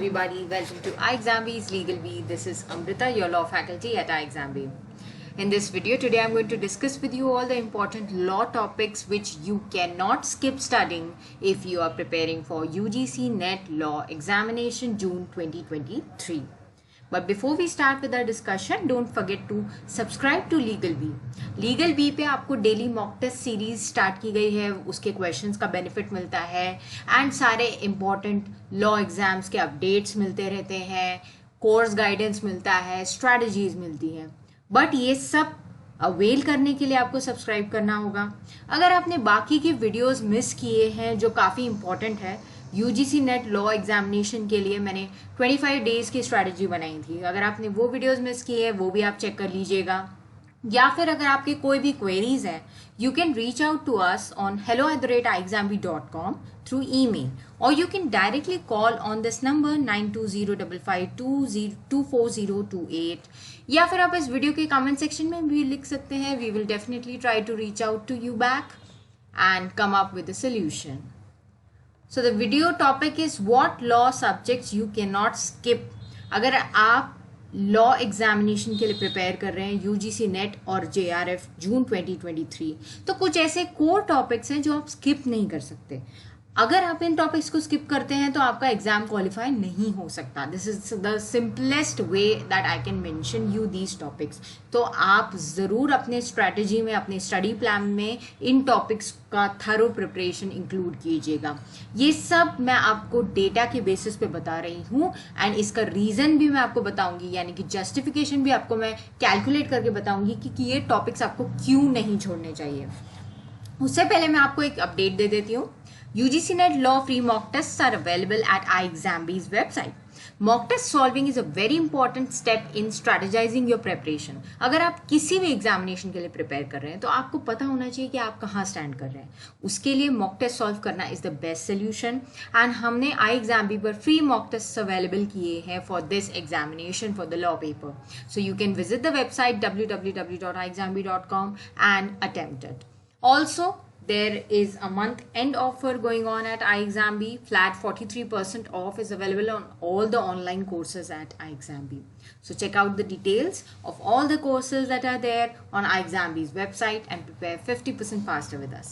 everybody, welcome to iExamBee's Legal Bee. This is Amrita, your law faculty at iExamBee. In this video today I'm going to discuss with you all the important law topics which you cannot skip studying if you are preparing for UGC NET Law Examination June 2023. But before we start with our discussion, don't forget to subscribe to Legal Bee. Legal Bee पे आपको daily mock test series start की गई है, उसके questions का benefit मिलता है and सारे इम्पॉर्टेंट लॉ एग्जाम्स के अपडेट्स मिलते रहते हैं, कोर्स गाइडेंस मिलता है, स्ट्रैटेजीज मिलती हैं. बट ये सब अवेल करने के लिए आपको सब्सक्राइब करना होगा. अगर आपने बाकी के वीडियोस मिस किए हैं जो काफ़ी इम्पॉर्टेंट है, यूजीसी नेट लॉ एग्जामिनेशन के लिए मैंने 25 डेज की स्ट्रैटेजी बनाई थी. अगर आपने वो वीडियोस मिस किए हैं वो भी आप चेक कर लीजिएगा. या फिर अगर आपके कोई भी क्वेरीज हैं, you can reach out to us on hello@iexambee.com through email और you can directly call on this number 9205524028 या फिर आप इस वीडियो के कमेंट सेक्शन में भी लिख सकते हैं. We will definitely try to reach out to you back and come up with a solution. So the video topic is what law subjects you cannot skip. अगर आप लॉ एग्जामिनेशन के लिए prepare कर रहे हैं यूजीसी नेट और JRF जून 2023, तो कुछ ऐसे कोर टॉपिक्स हैं जो आप स्किप नहीं कर सकते. अगर आप इन टॉपिक्स को स्किप करते हैं तो आपका एग्जाम क्वालिफाई नहीं हो सकता. This is the simplest way that I can mention you these topics. तो आप ज़रूर अपने स्ट्रैटेजी में, अपने स्टडी प्लान में इन टॉपिक्स का थरो प्रिपरेशन इंक्लूड कीजिएगा. ये सब मैं आपको डेटा के बेसिस पे बता रही हूँ एंड इसका रीज़न भी मैं आपको बताऊंगी, यानी कि जस्टिफिकेशन भी आपको मैं कैलकुलेट करके बताऊंगी कि ये टॉपिक्स आपको क्यों नहीं छोड़ने चाहिए. उससे पहले मैं आपको एक अपडेट दे देती हूँ. UGC NET Law free mock tests are available at iExamBee's website. Mock test solving is a very important step in strategizing your preparation. अगर आप किसी भी एग्जामिनेशन के लिए प्रिपेयर कर रहे हैं तो आपको पता होना चाहिए कि आप कहाँ स्टैंड कर रहे हैं. उसके लिए मॉक टेस्ट सॉल्व करना is the best solution and हमने iExamBee पर फ्री मॉक टेस्ट अवेलेबल किए हैं for this examination for the law paper. So you can visit the website www.iexambee.com and attempt it. Also, there is a month end offer going on at iExamBee. Flat 43% off is available on all the online courses at iExamBee. So check out the details of all the courses that are there on iExamBee's website and prepare 50% faster with us.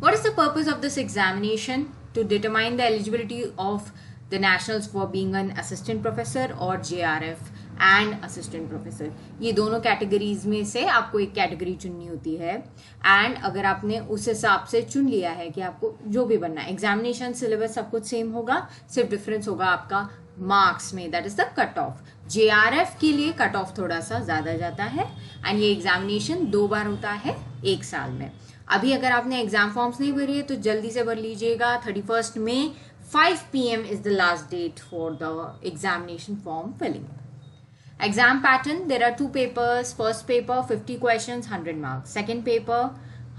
What is the purpose of this examination? To determine the eligibility of the nationals for being an assistant professor or JRF and assistant professor. ये दोनों categories में से आपको एक category चुननी होती है and अगर आपने उस हिसाब से चुन लिया है कि आपको जो भी बनना है, एग्जामिनेशन सिलेबस सब कुछ सेम होगा, सिर्फ डिफरेंस होगा आपका मार्क्स में, that is the cut off. JRF के लिए कट ऑफ थोड़ा सा ज़्यादा जाता है एंड ये एग्जामिनेशन 2 बार होता है 1 साल में. अभी अगर आपने एग्जाम फॉर्म्स नहीं भरी है तो जल्दी से भर लीजिएगा. 31 मई 5 PM is the last date for the examination form filling. Exam pattern, there are 2 papers. First paper 50 questions 100 marks. Second paper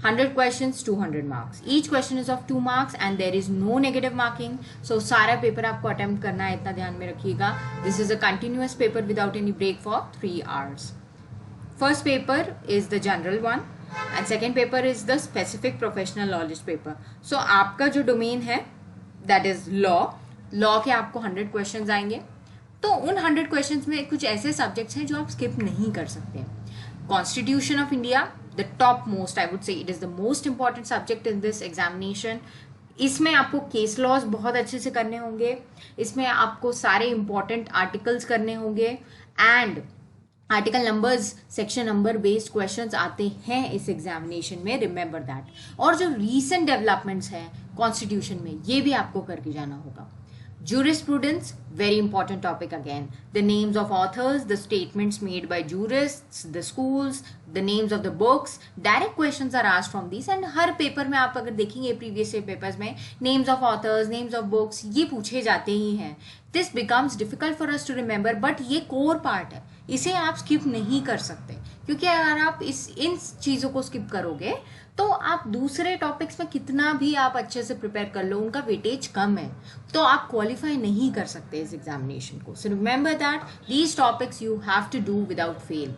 100 questions 200 marks. Each question is of 2 marks and there is no negative marking. So सारा paper आपको attempt करना है, इतना ध्यान में रखिएगा. This is a continuous paper without any break for 3 hours. First paper is the general one and second paper is the specific professional knowledge paper. So आपका जो डोमेन है that is law के आपको 100 questions आएंगे. तो उन 100 questions में कुछ ऐसे सब्जेक्ट्स हैं जो आप स्किप नहीं कर सकते. Constitution of India, the top most, I would say it is the most important subject in this examination. इसमें आपको केस लॉज बहुत अच्छे से करने होंगे, इसमें आपको सारे इंपॉर्टेंट आर्टिकल्स करने होंगे and article numbers, section number based questions आते हैं इस एग्जामिनेशन में, रिमेंबर दैट. और जो रीसेंट डेवलपमेंट्स हैं कॉन्स्टिट्यूशन में, ये भी आपको करके जाना होगा. Jurisprudence, very important topic again. The names of authors, the statements made by jurists, the schools, the names of the books. Direct questions are asked from these and her paper में आप अगर देखेंगे previous papers में names of authors, names of books ये पूछे जाते ही हैं. This becomes difficult for us to remember, but ये core part है, इसे आप skip नहीं कर सकते क्योंकि अगर आप इन चीज़ों को skip करोगे तो आप दूसरे टॉपिक्स में कितना भी आप अच्छे से प्रिपेयर कर लो, उनका वेटेज कम है, तो आप क्वालिफाई नहीं कर सकते इस एग्जामिनेशन को. So remember that these topics you have to do without fail.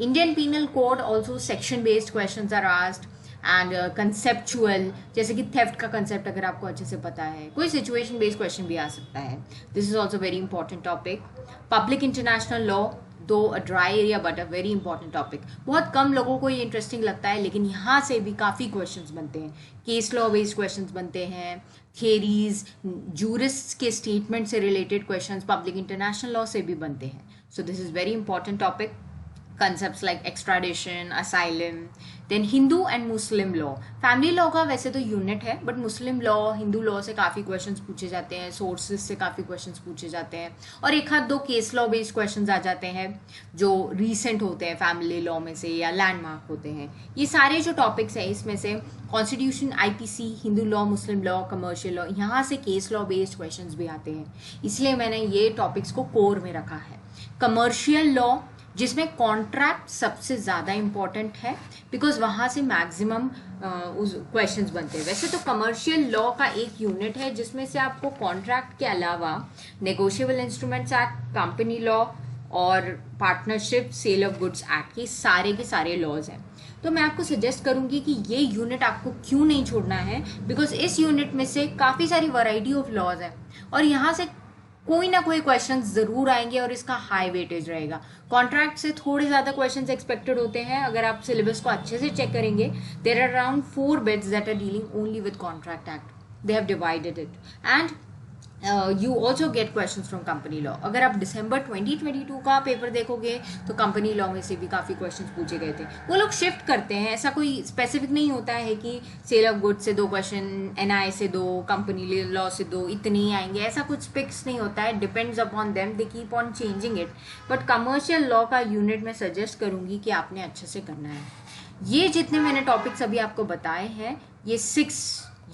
Indian penal code also section based questions are asked. And conceptual, जैसे कि थेफ्ट का कंसेप्ट अगर आपको अच्छे से पता है, कोई सिचुएशन बेस्ड क्वेश्चन भी आ सकता है, this is also very important topic. Public international law, though a dry area but a very important topic. बहुत कम लोगों को ये इंटरेस्टिंग लगता है, लेकिन यहाँ से भी काफ़ी क्वेश्चंस बनते हैं. केस लॉ बेस्ड क्वेश्चंस बनते हैं, थियरीज, जूरिस्ट के स्टेटमेंट से related questions public international law से भी बनते हैं. So this is very important topic. concepts like extradition, asylum, then Hindu and Muslim law. Family law का वैसे तो यूनिट है, but Muslim law, Hindu law से काफ़ी क्वेश्चंस पूछे जाते हैं, सोर्सेज से काफ़ी क्वेश्चंस पूछे जाते हैं, और एक आध दो केस लॉ बेस्ड क्वेश्चंस आ जाते हैं जो रीसेंट होते हैं फैमिली लॉ में से या लैंडमार्क होते हैं. ये सारे जो टॉपिक्स हैं इसमें से कॉन्स्टिट्यूशन, आईपीसी, हिंदू लॉ, मुस्लिम लॉ, कमर्शियल लॉ, यहाँ से केस लॉ बेस्ड क्वेश्चंस भी आते हैं, इसलिए मैंने ये टॉपिक्स को कोर में रखा है. कमर्शियल लॉ, जिसमें कॉन्ट्रैक्ट सबसे ज़्यादा इम्पॉर्टेंट है, बिकॉज वहाँ से मैक्सिमम क्वेश्चंस बनते हैं. वैसे तो कमर्शियल लॉ का एक यूनिट है जिसमें से आपको कॉन्ट्रैक्ट के अलावा negotiable instruments act, company law और partnership, sale of goods act, ये के सारे लॉज हैं. तो मैं आपको सजेस्ट करूंगी कि ये यूनिट आपको क्यों नहीं छोड़ना है, बिकॉज इस यूनिट में से काफ़ी सारी वैरायटी ऑफ लॉज है और यहाँ से कोई ना कोई क्वेश्चंस जरूर आएंगे और इसका हाई वेटेज रहेगा. कॉन्ट्रैक्ट से थोड़े ज्यादा क्वेश्चंस एक्सपेक्टेड होते हैं. अगर आप सिलेबस को अच्छे से चेक करेंगे, there are around 4 bits that are dealing only with contract act. They have divided it and you also get questions from company law. अगर आप दिसंबर 2022 का पेपर देखोगे तो कंपनी लॉ में से भी काफ़ी क्वेश्चंस पूछे गए थे. वो लोग शिफ्ट करते हैं, ऐसा कोई स्पेसिफिक नहीं होता है कि सेल ऑफ गुड्स से 2 क्वेश्चन, एनआई से 2, कंपनी लॉ से 2, इतने ही आएंगे, ऐसा कुछ फिक्स नहीं होता है. Depends upon them, they keep on changing it. But commercial law का यूनिट मैं सजेस्ट करूंगी कि आपने अच्छे से करना है. ये जितने मैंने टॉपिक्स अभी आपको बताए हैं, ये 6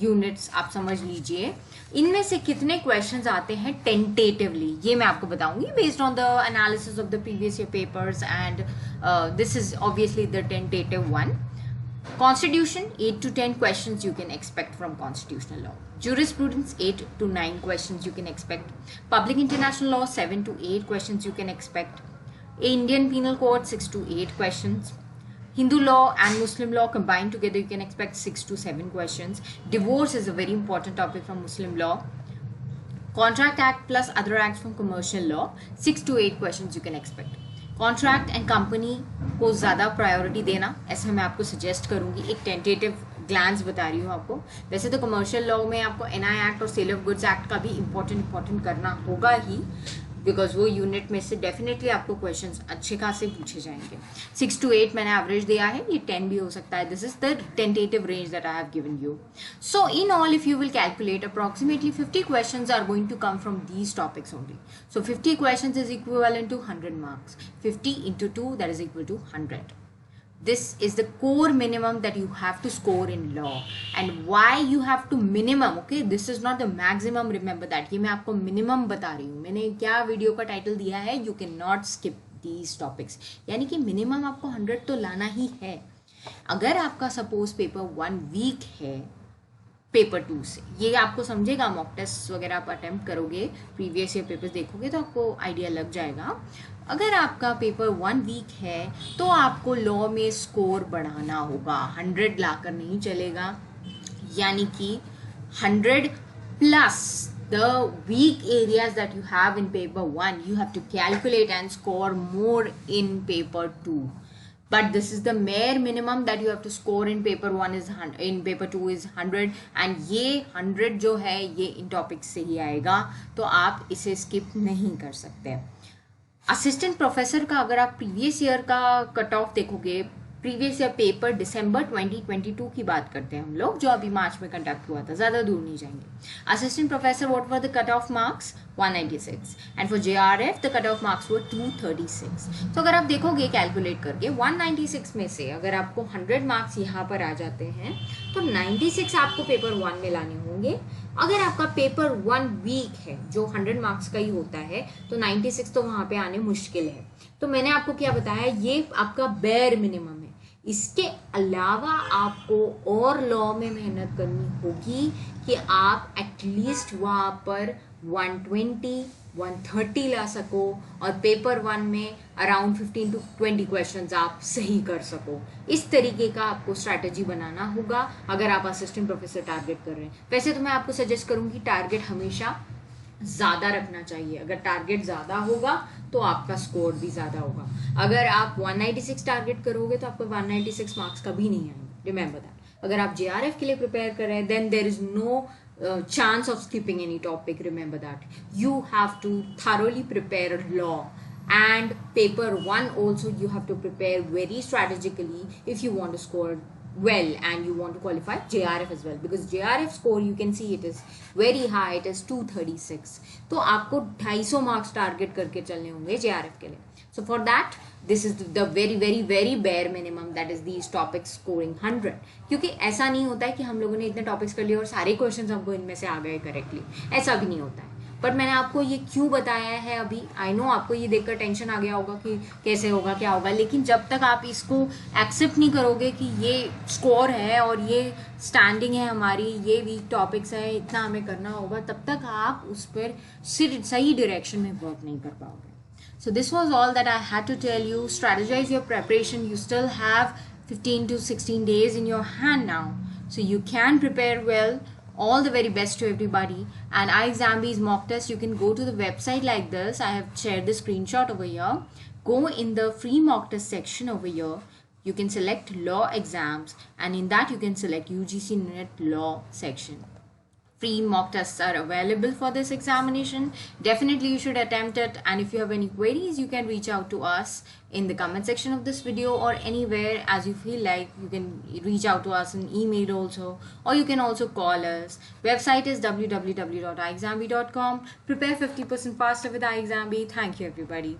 यूनिट्स आप समझ लीजिए. इनमें से कितने क्वेश्चंस आते हैं टेंटेटिवली ये मैं आपको बताऊंगी based on the analysis of the previous year papers and this is obviously the tentative one. Constitution, 8 to 10 questions you can expect from constitutional law. Jurisprudence, 8 to 9 questions you can expect. Public international law, 7 to 8 questions you can expect. Indian Penal Code, 6 to 8 questions. Hindu law and Muslim law combined together, you can expect 6 to 7 questions. Divorce is a very important topic from Muslim law. Contract Act plus other acts from commercial law, 6 to 8 questions you can expect. Contract and company को ज़्यादा priority देना, ऐसा मैं आपको suggest करूंगी. एक tentative glance बता रही हूँ आपको. वैसे तो कमर्शियल लॉ में आपको एनआई एक्ट और सेल ऑफ गुड्स एक्ट का भी इम्पोर्टेंट करना होगा ही, बिकॉज वो यूनिट में से डेफिनेटली आपको क्वेश्चंस अच्छे खासे पूछे जाएंगे. 6 to 8 मैंने एवरेज दिया है, ये 10 भी हो सकता है. This is the tentative range that I have given you. So in all if you will calculate, approximately 50 questions are going to come from these topics only. So 50 questions is equivalent to 100 marks. 50 into 2, that is equal to 100. This is the core minimum that you have to score in law. And why you have to minimum, okay, this is not the maximum, remember that. ये मैं आपको minimum बता रही हूँ. मैंने क्या video का title दिया है, you cannot skip these topics. यानी कि minimum आपको 100 तो लाना ही है. अगर आपका सपोज पेपर 1 वीक है पेपर 2 से, ये आपको समझेगा. मॉक टेस्ट वगैरह आप अटेम्प्ट करोगे, प्रीवियस ईयर पेपर्स देखोगे तो आपको आइडिया लग जाएगा. अगर आपका पेपर 1 वीक है तो आपको लॉ में स्कोर बढ़ाना होगा. 100 लाकर नहीं चलेगा, यानी कि 100 plus the weak areas that you have in paper 1, you have to calculate and score more in paper 2. But this is the mere minimum that you have to score in paper 1 is 100, in paper 2 is 100, and ये 100 जो है ये इन topics से ही आएगा, तो आप इसे skip नहीं कर सकते. असिस्टेंट प्रोफेसर का अगर आप प्रीवियस ईयर का कट ऑफ देखोगे, प्रीवियस ईयर पेपर दिसंबर 2022 की बात करते हैं हम लोग, जो अभी मार्च में कंडक्ट हुआ था, ज़्यादा दूर नहीं जाएंगे. Assistant professor what were the cut off marks, 196, and for JRF the cut off marks वर 236. तो अगर आप देखोगे कैलकुलेट करके 196 में से अगर आपको 100 मार्क्स यहाँ पर आ जाते हैं तो 96 आपको पेपर 1 में लाने होंगे. अगर आपका पेपर 1 वीक है जो 100 मार्क्स का ही होता है तो 96 तो वहाँ पे आने मुश्किल है. तो मैंने आपको क्या बताया, ये आपका बेयर मिनिमम है. इसके अलावा आपको और लॉ में मेहनत करनी होगी कि आप एटलीस्ट वहाँ पर 120, 130 ला सको और पेपर 1 में अराउंड 15 to 20 क्वेश्चंस आप सही कर सको। इस तरीके का आपको स्ट्रैटेजी बनाना होगा अगर आप असिस्टेंट प्रोफेसर टारगेट कर रहे हैं। वैसे तो मैं आपको सजेस्ट करूंगी टारगेट हमेशा ज़्यादा रखना चाहिए। अगर टारगेट ज़्यादा होगा तो आपका स्कोर भी ज़्यादा होगा। अगर आप 196 टारगेट करोगे तो आपको 196 मार्क्स कभी नहीं आएंगे, रिमेंबर दैट। अगर आप JRF के लिए प्रिपेयर कर रहे हैं then there is no chance of skipping any topic. Remember that you have to thoroughly prepare law, and paper 1 also you have to prepare very strategically if you want to score well and you want to qualify JRF as well, because JRF score you can see it is very high, it is 236. तो आपको 250 marks target करके चलने होंगे JRF के लिए. So for that this is the very bare minimum, that is these topics scoring 100. क्योंकि ऐसा नहीं होता है कि हम लोगों ने इतने टॉपिक्स कर लिए और सारे क्वेश्चंस हमको इनमें से आ गए करेक्टली, ऐसा भी नहीं होता है. बट मैंने आपको ये क्यों बताया है अभी, आई नो आपको ये देखकर टेंशन आ गया होगा कि कैसे होगा क्या होगा, लेकिन जब तक आप इसको एक्सेप्ट नहीं करोगे कि ये स्कोर है और ये स्टैंडिंग है हमारी, ये वीक टॉपिक्स है, इतना हमें करना होगा, तब तक आप उस पर सही डायरेक्शन में वर्क नहीं कर पाओगे. So this was all that I had to tell you. Strategize your preparation. You still have 15 to 16 days in your hand now. So you can prepare well. All the very best to everybody. And iExamBee's mock test, you can go to the website like this. I have shared the screenshot over here. Go in the free mock test section over here. You can select law exams, and in that you can select UGC NET law section. Free mock tests are available for this examination. Definitely you should attempt it, and if you have any queries you can reach out to us in the comment section of this video or anywhere as you feel like. You can reach out to us in email also, or you can also call us. Website is www.iexambee.com. Prepare 50% faster with iExambee. Thank you everybody.